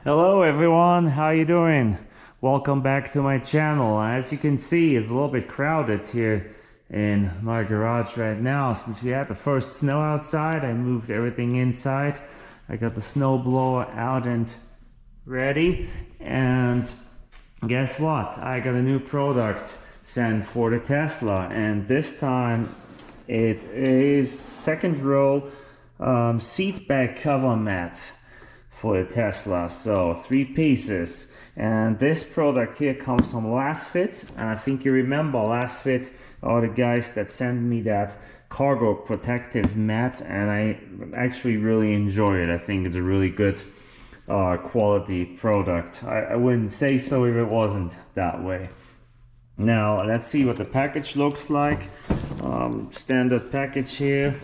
Hello everyone, how you doing? Welcome back to my channel. As you can see, it's a little bit crowded here in my garage right now. Since we had the first snow outside, I moved everything inside. I got the snow blower out and ready. And guess what? I got a new product sent for the Tesla, and this time it is second row seat back cover mats for the Tesla. So 3 pieces, and this product here comes from Lasfit, and I think you remember Lasfit are the guys that sent me that cargo protective mat, and I actually really enjoy it. I think it's a really good quality product. I wouldn't say so if it wasn't that way. Now let's see what the package looks like. Standard package here.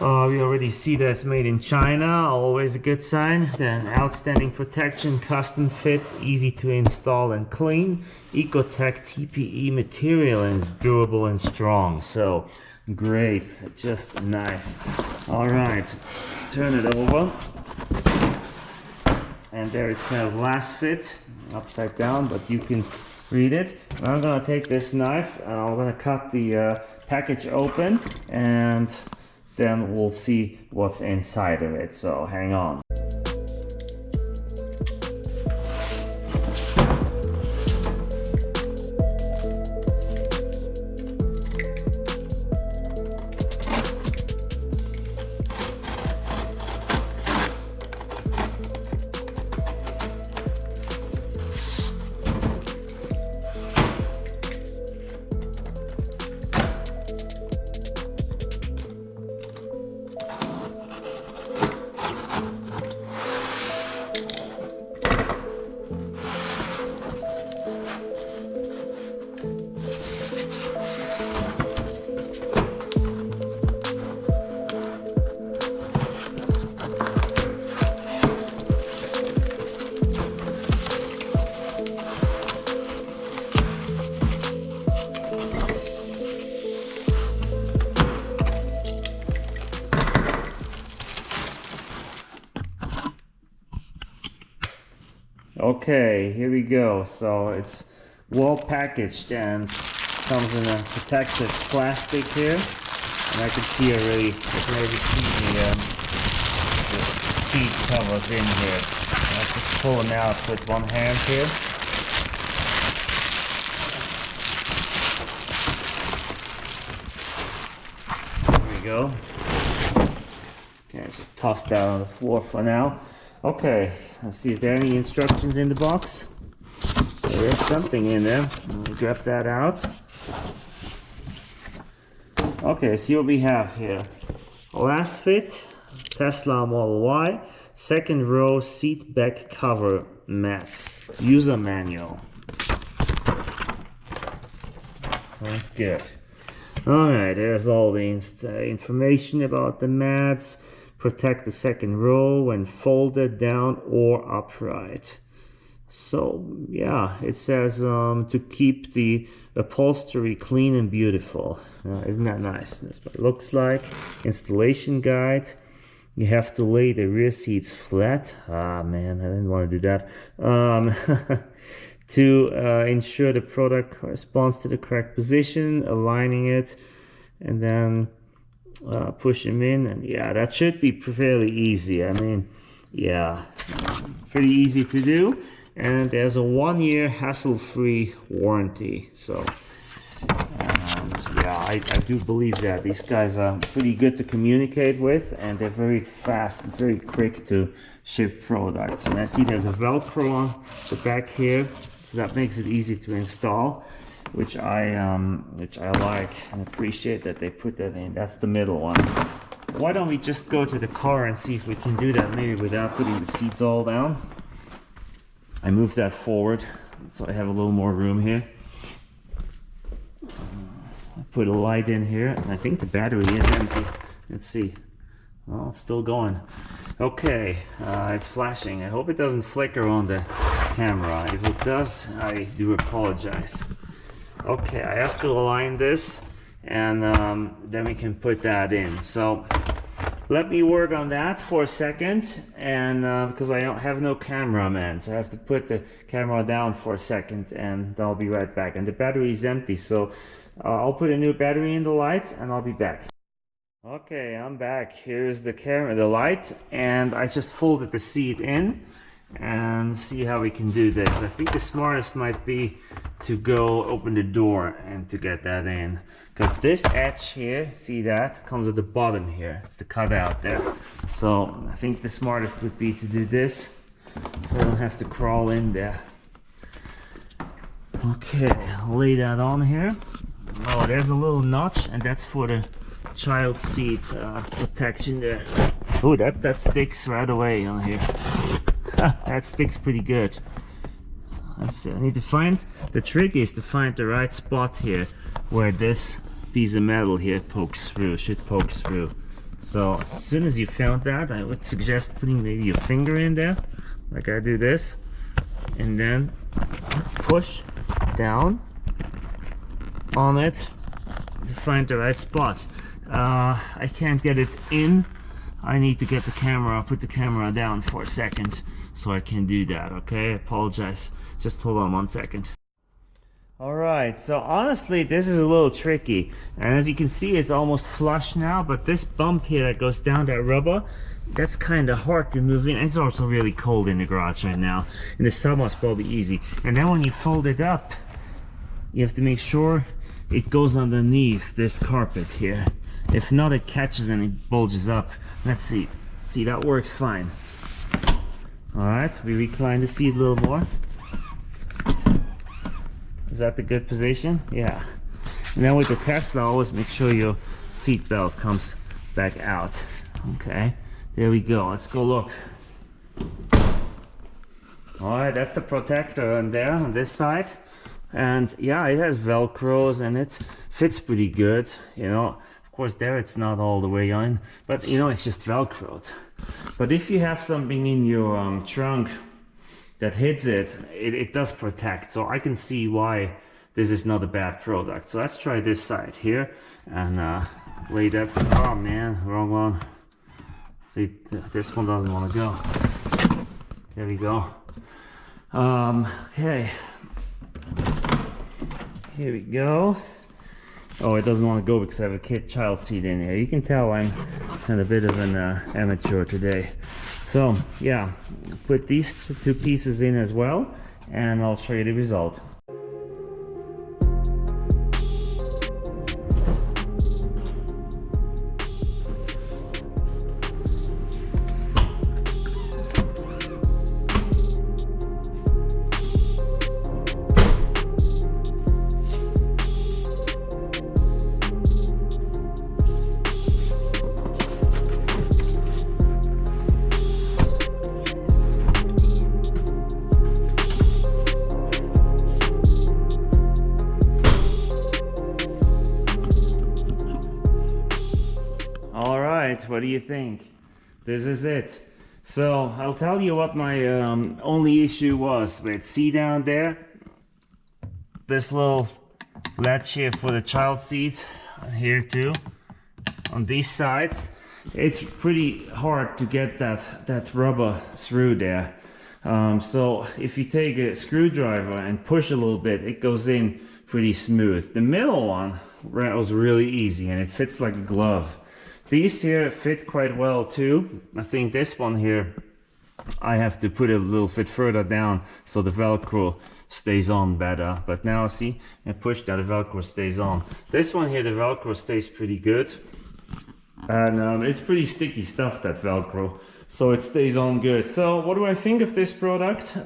We already see that it's made in China, always a good sign. Then outstanding protection, custom fit, easy to install and clean. Ecotech TPE material, and it's durable and strong. So great, just nice. All right, let's turn it over. And there it says lasfit, upside down, but you can read it. I'm gonna take this knife and I'm gonna cut the package open, and then we'll see what's inside of it, so hang on. Okay, here we go. So it's well packaged and comes in a protective plastic here, and I can see already, I can already see the seat covers in here. I'll just pull them out with one hand here. There we go. Okay, just toss that on the floor for now. Okay, let's see if there are any instructions in the box. There's something in there. Let me grab that out. Okay, see what we have here. Lasfit, Tesla Model Y, second row seat back cover mats. User manual. Sounds good. Alright, there's all the information about the mats. Protect the second row when folded down or upright. So yeah, it says to keep the upholstery clean and beautiful. Isn't that nice? That's what it looks like. Installation guide. You have to lay the rear seats flat. Ah man, I didn't want to do that. To ensure the product corresponds to the correct position, aligning it, and then push them in, and yeah, that should be fairly easy. I mean, yeah, pretty easy to do, and there's a 1-year hassle-free warranty. So yeah, I do believe that these guys are pretty good to communicate with, and they're very fast and very quick to ship products. And I see there's a Velcro on the back here, so that makes it easy to install, which I like and appreciate that they put that in. That's the middle one. Why don't we just go to the car and see if we can do that, maybe without putting the seats all down. I moved that forward so I have a little more room here. I put a light in here, and I think the battery is empty. Let's see. Well, it's still going. Okay, it's flashing. I hope it doesn't flicker on the camera. If it does, I do apologize. Okay, I have to align this, and then we can put that in. So let me work on that for a second, and because I don't have no cameraman, so I have to put the camera down for a second, and I'll be right back. And the battery is empty, so I'll put a new battery in the light, and I'll be back. Okay, I'm back. Here's the camera, the light, and I just folded the seat in and see how we can do this. I think the smartest might be to go open the door and to get that in, because this edge here, see that, comes at the bottom here. It's the cutout there. So I think the smartest would be to do this, so I don't have to crawl in there. Okay, lay that on here. Oh, there's a little notch, and that's for the child seat protection there. Oh, that sticks right away on here. That sticks pretty good. I need to find, the trick is to find the right spot here where this piece of metal here pokes through, should poke through. So as soon as you found that, I would suggest putting maybe your finger in there, like I do this, and then push down on it to find the right spot. I can't get it in. I need to get the camera, put the camera down for a second so I can do that. Okay, I apologize. Just hold on 1 second. Alright, so honestly this is a little tricky, and as you can see it's almost flush now, but this bump here that goes down that rubber, that's kind of hard to move in. It's also really cold in the garage right now. In the summer it's probably easy. And then when you fold it up, you have to make sure it goes underneath this carpet here. If not, it catches and it bulges up. Let's see. See, that works fine. Alright, we recline the seat a little more. Is that the good position? Yeah. And then with the Tesla, always make sure your seat belt comes back out. Okay, there we go. Let's go look. Alright, that's the protector on there, on this side. And yeah, it has Velcros and it fits pretty good, you know. Of course there it's not all the way on, but you know, it's just Velcroed. But if you have something in your trunk that hits it, it does protect. So I can see why this is not a bad product. So let's try this side here and lay that. Oh man, wrong one. See, this one doesn't want to go. There we go. Okay. Here we go. Oh, it doesn't want to go because I have a child seat in here. You can tell I'm kind of a bit of an amateur today. So yeah, put these two pieces in as well, and I'll show you the result. What do you think? This is it. So I'll tell you what my only issue was with, see down there, this little latch here for the child seats, here too, on these sides. It's pretty hard to get that rubber through there. So if you take a screwdriver and push a little bit, it goes in pretty smooth. The middle one was really easy and it fits like a glove. These here fit quite well too. I think this one here, I have to put it a little bit further down so the Velcro stays on better. But now see, I push that, the Velcro stays on. This one here, the Velcro stays pretty good. And it's pretty sticky stuff, that Velcro. So it stays on good. So what do I think of this product?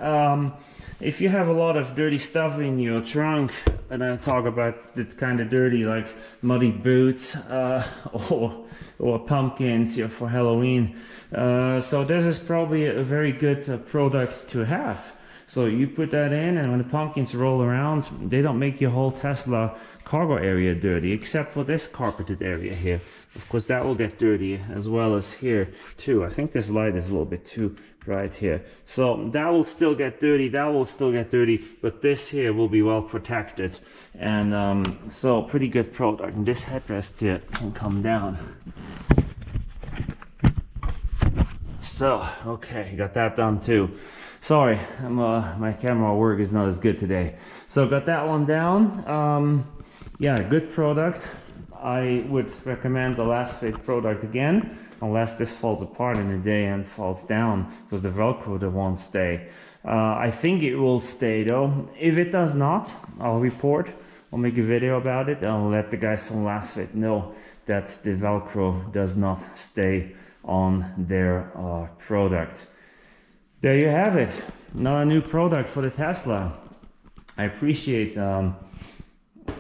If you have a lot of dirty stuff in your trunk, and I talk about the kind of dirty like muddy boots or pumpkins for Halloween, so this is probably a very good product to have. So you put that in, and when the pumpkins roll around, they don't make your whole Tesla cargo area dirty, except for this carpeted area here. Of course that will get dirty, as well as here too. I think this light is a little bit too bright here. So that will still get dirty, that will still get dirty, but this here will be well protected. And so pretty good product. And this headrest here can come down. So, okay, got that done too. Sorry, my camera work is not as good today. So got that one down. Yeah, good product. I would recommend the lasfit product again, unless this falls apart in a day and falls down, because the Velcro that won't stay. I think it will stay though. If it does not, I'll report. I'll make a video about it and I'll let the guys from lasfit know that the Velcro does not stay on their product. There you have it. Not a new product for the Tesla. I appreciate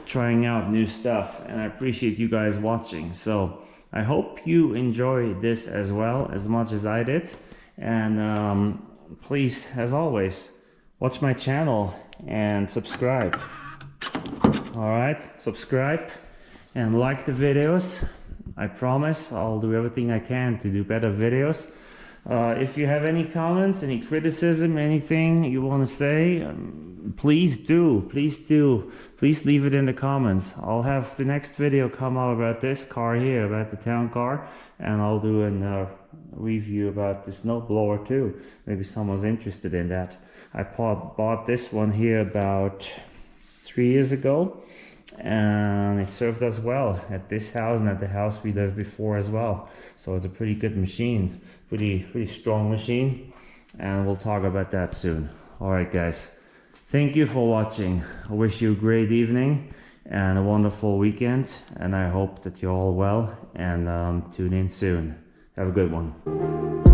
trying out new stuff, and I appreciate you guys watching. So I hope you enjoy this as well as much as I did. And please, as always, watch my channel and subscribe. Alright, subscribe and like the videos. I promise I'll do everything I can to do better videos. If you have any comments, any criticism, anything you want to say, please leave it in the comments. I'll have the next video come out about this car here, about the town car, and I'll do a review about the snowblower too. Maybe someone's interested in that. I bought this one here about 3 years ago, and it served us well at this house and at the house we lived before as well. So it's a pretty good machine, pretty strong machine, and we'll talk about that soon. All right, guys, thank you for watching. I wish you a great evening and a wonderful weekend, and I hope that you're all well, and tune in soon. Have a good one.